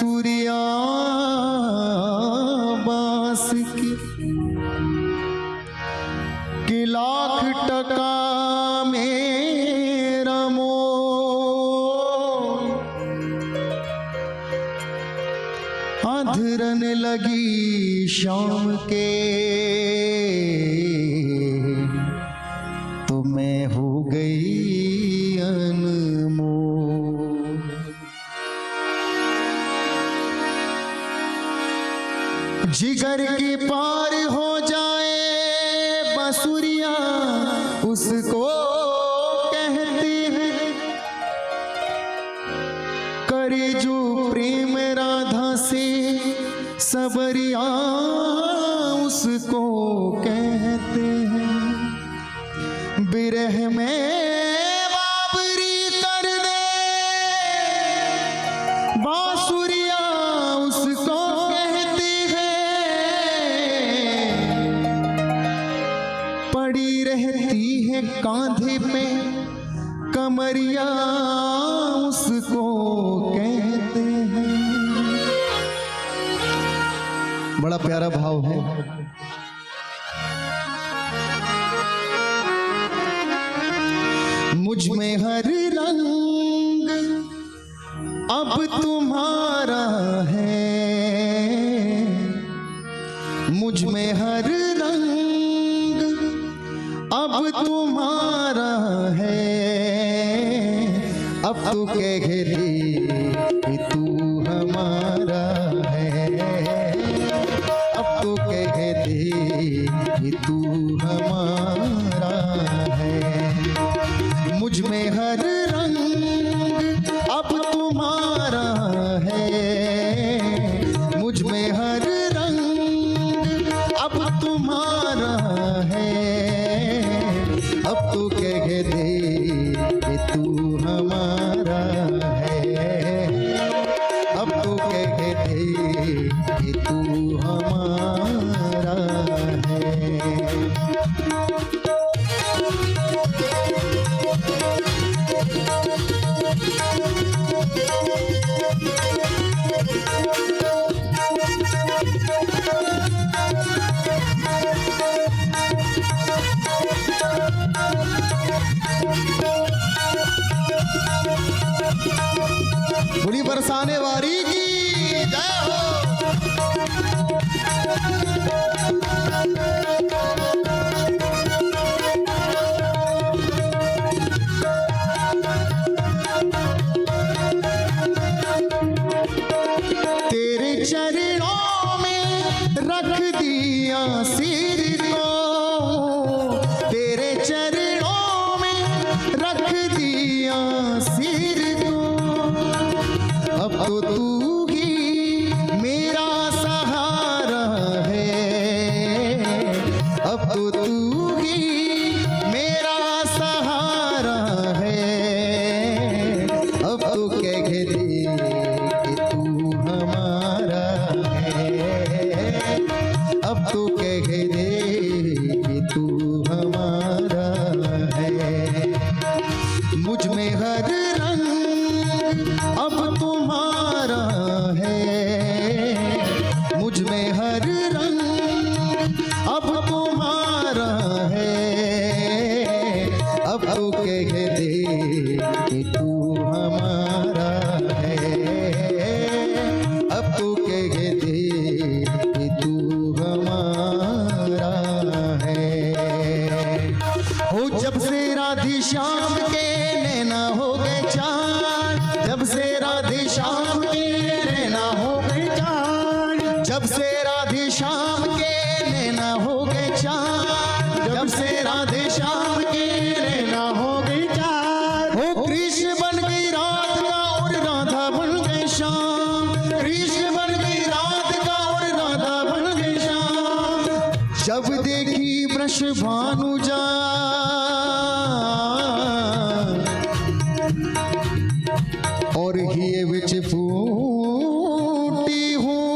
बसुरिया बास की लाख टका मेरा मोल अधरन लगी शाम के तो मैं हो गई अनमोल। जिगर की पार हो जाए बसुरिया उसको कहते हैं, करे जो प्रेम राधा से सबरिया उसको कहते हैं। बिरह में बाबरी कर दे बांसुरिया उसको कहते हैं। पड़ी रहती है कांधे पे कमरिया उसको कहते हैं। बड़ा प्यारा भाव है। मुझ में हर रंग अब तुम्हारा है, मुझ में हर रंग अब तुम्हारा है। अब तो कह दे कि तू हमारा है, अब तो कह दे कि तू हमारा है। मुझ में हर रंग अब तुम्हारा है, मुझ में हर रंग अब तुम्हारा है। अब तो कह दे कि तू हमारा है, अब तो कह दे कि तू हमारा है। बुरी बरसाने वारी की जय हो। तेरे चरणों में रख दिया सिर को, तेरे चरणों में रख दिया सिर को। अब तो तू ही मेरा सहारा है, अब तो तू ही मेरा सहारा है। अब तो कह दे कि तू हमारा है, अब तो कह दे कि तू हमारा है। मुझ में हर रंग अब तुम्हारा है, मुझ में हर रंग अब तुम्हारा है। अब तो कह दे कि तू हमारा है, अब तो कह दे कि तू हमारा है। हो जब से राधे श्याम के नैना हो गए चार, जब से राधे श्याम के नैना हो गए चार, जब से राधे श्याम के नैना हो गए चार, जब से राधे श्याम के नैना हो गए चार। हो कृष्ण बन गई रात का और राधा बन गई श्याम, कृष्ण बन गई रात का और राधा बन गई श्याम। जब देखी वृष भानु जा और हिये विच फूटी हूँ,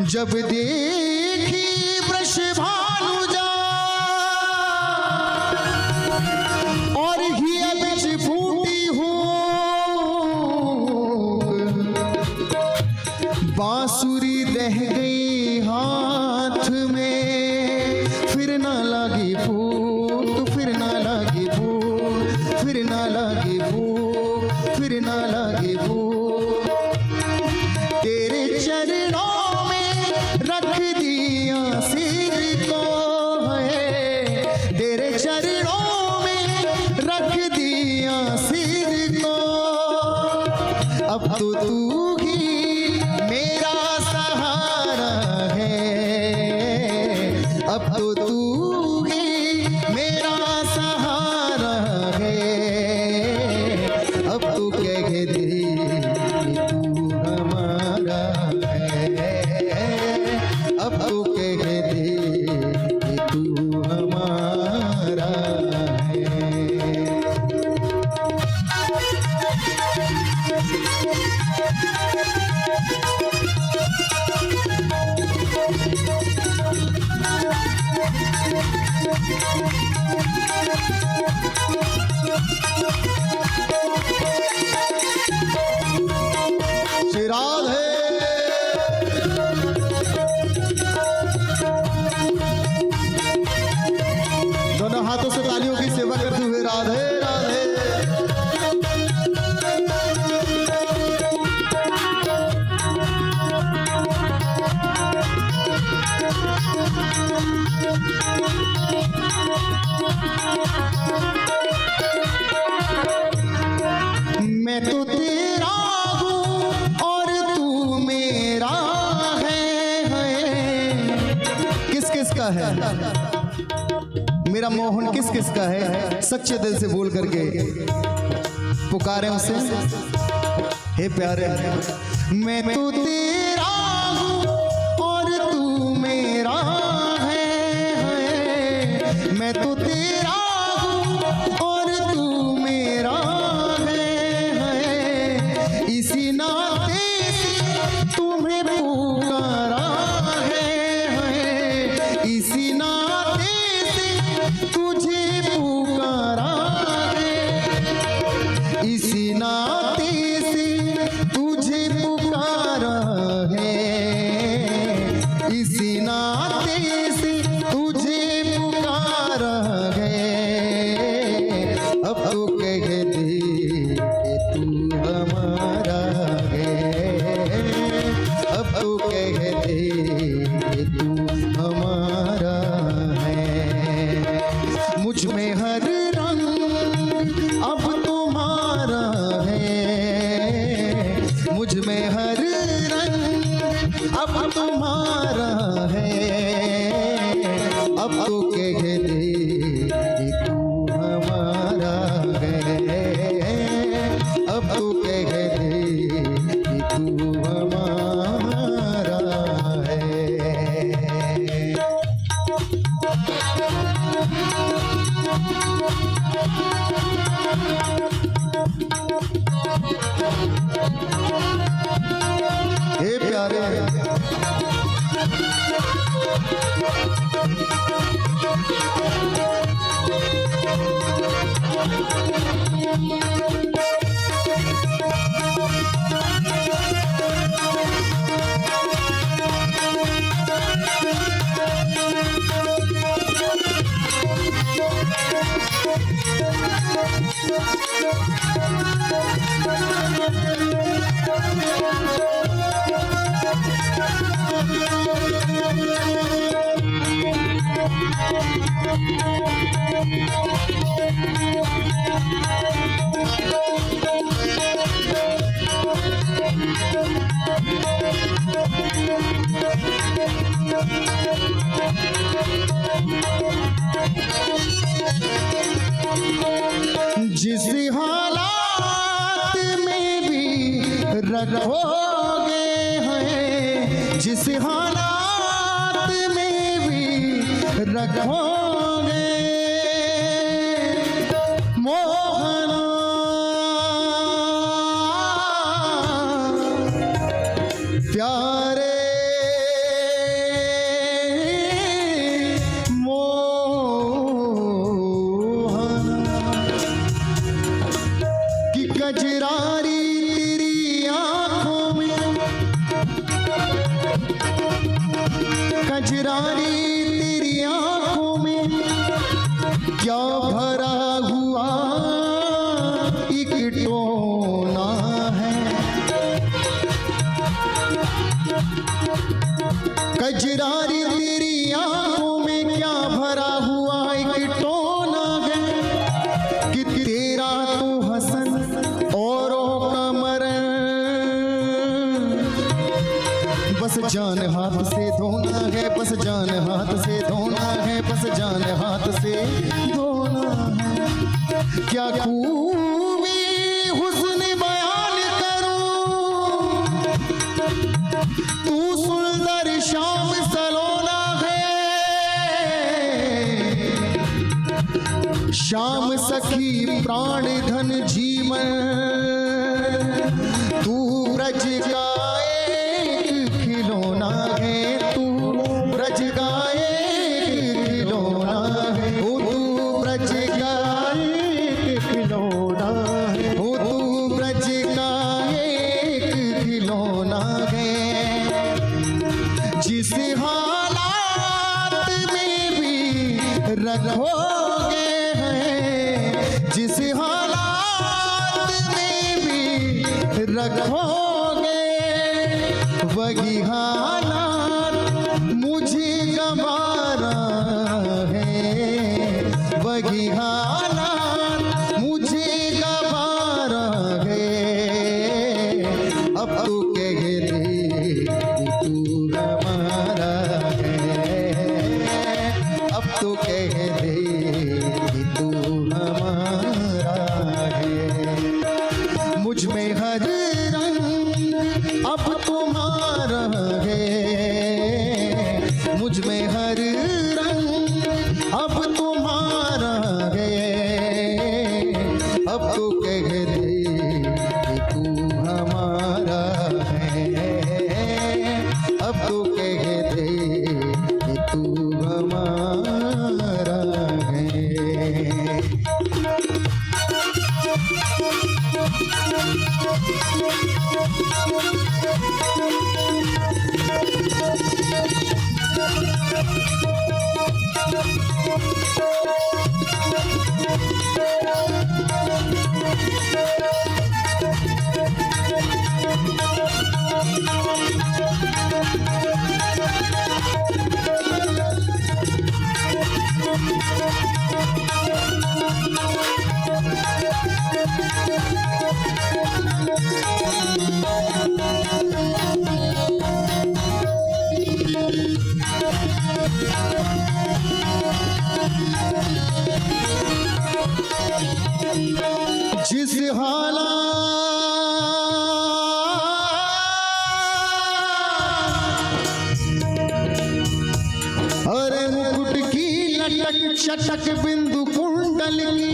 जब देखी वृष भानु जा और हिये विच फूटी हाथ में फिर ना लगी फूक, फिर ना लगी फूक, फिर ना लगी फूक, फिर ना लगी फूक। तेरे चरणों में रख दिया सिर को है, तेरे चरणों में रख दिया सिर को। अब तो तू ही मेरा सहारा है, अब तो तू ही मेरा सहारा है। अब तो कह दे तू हमारा है, अब तो कह दे तू हमारा है। श्री राधे। दोनों हाथों से तालियों की सेवा करते हुए राधे राधे। मैं तो तेरा हूँ और तू मेरा है। किस किस का है मेरा मोहन, किस किस का है? सच्चे दिल से बोल करके पुकारे उसे, हे प्यारे। मैं तो तेरा हूँ और तू मेरा है, मैं तो तेरा हूँ और तू मेरा है। इसी नाते से तुम्हें पुकारा है, इसी नाते से तुझे पुकारा है, इसी नाते से तुझे पुकारा है, इसी नाते से तुझे पुकारा है। अब तो कह दे कि तू हमारा है, अब तो कह दे कि तू हमारा है। मुझ में हर रंग अब तुम्हारा है, मुझ में हर रंग अब तुम्हारा है। अब तो कह दे कि तू हमारा है, अब तो कह दे कि तू हमारा है। हे प्यारे। जिस हालात में भी रखोगे हैं, जिस हालात में भी रखोगे मोहना, प्यारे कजरारी तेरी आंखों में, कजरारी कजरारी तेरी आंखों में क्या भरा हुआ एक टोना है। कजरारी तेरी आंखों में क्या भरा हुआ एक टोना है कि तेरा तो हसन औरों का मरण। बस जान हाथ से धोना है, बस जान हाथ से धोना है, बस जान हाथ से धोना है। क्या खूबी हुस्न बयान करूं, तू सुंदर शाम सलोना है। शाम सखी प्राण धन जीवन, तू ब्रज का एक खिलौना है, तू ब्रज का एक खिलौना है। ओ तू ब्रज का एक खिलौना है, ओ तू ब्रज का एक खिलौना है। जिस हालात में भी रखोगे हैं, जिस हालात में भी रखोगे, वही हालात मुझे गवारा है, वही हालात मुझे गवारा है। अब तो कह दे तू हमारा है, अब तो कह दे तू हमारा है। मुझ में हर रंग अब तुम्हारा है, मुझ में हर रंग अब तुम्हारा है। अब तो कह दे तू हमारा है, अब तो कह दे तू हमारा है। जिस हालात, अरे मुकुट की लटक चटक बिंदु कुंडल की,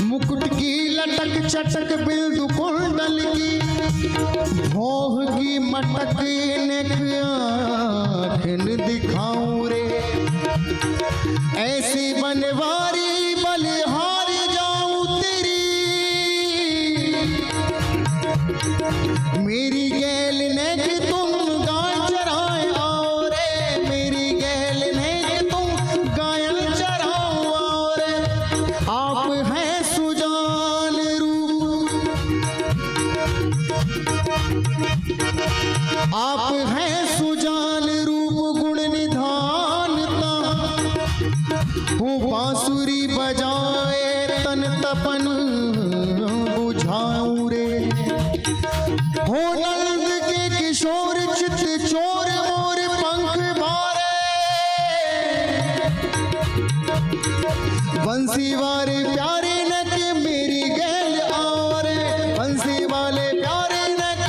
मुकुट की लटक चटक बिंदु कुंडल की, भौह की मटक नेक आँखन दिखाऊं रे। ऐसी बनवारी बलिहार जाऊं तेरी, मेरी गैल ने कि तुम गाय चराए आओ रे, मेरी गैल ने कि तुम गायन चराओ आओ रे। आप हैं सुजान रूप, आप हैं सुजान रूप गुण निधानता, हूँ बांसुरी बजाए तन तपन बुझाऊं रे। हो नंद के किशोर चित चोर मोर पंख मारे, बंसी वाले प्यारे नक मेरी गैल आओ रे, बंसी वाले प्यारे नक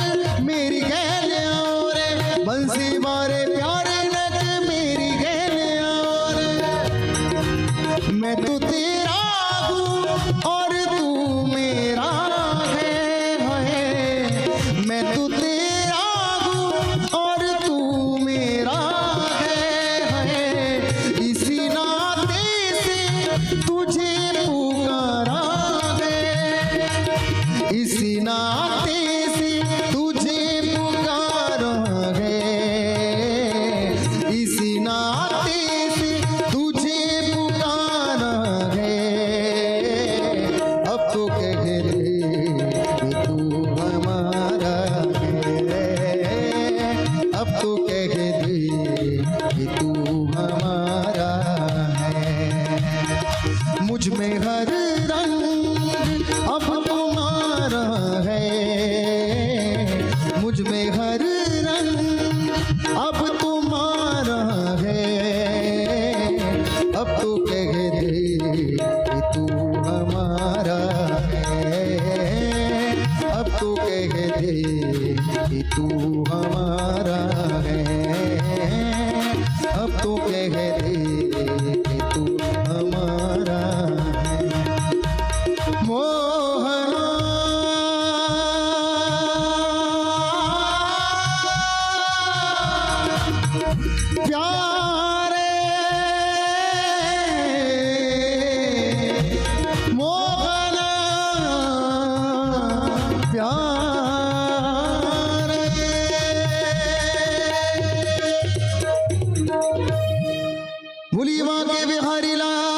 मेरी गैल आओ रे, बंसी वाले प्यारे नक मेरी गैल आओ रे। मैं तो तेरा हूँ और तू मेरा है, मैं तो तेरा तुझ में हर रंग अब तुम्हारा है। अब तो कह दे कि तू हमारा है। अब तो कह दे कि तू हमारा है। अब तो कह दे कि तू हमारा है। मोहना प्यारे मोहना प्यारे भूली माँ के बिहारी लाल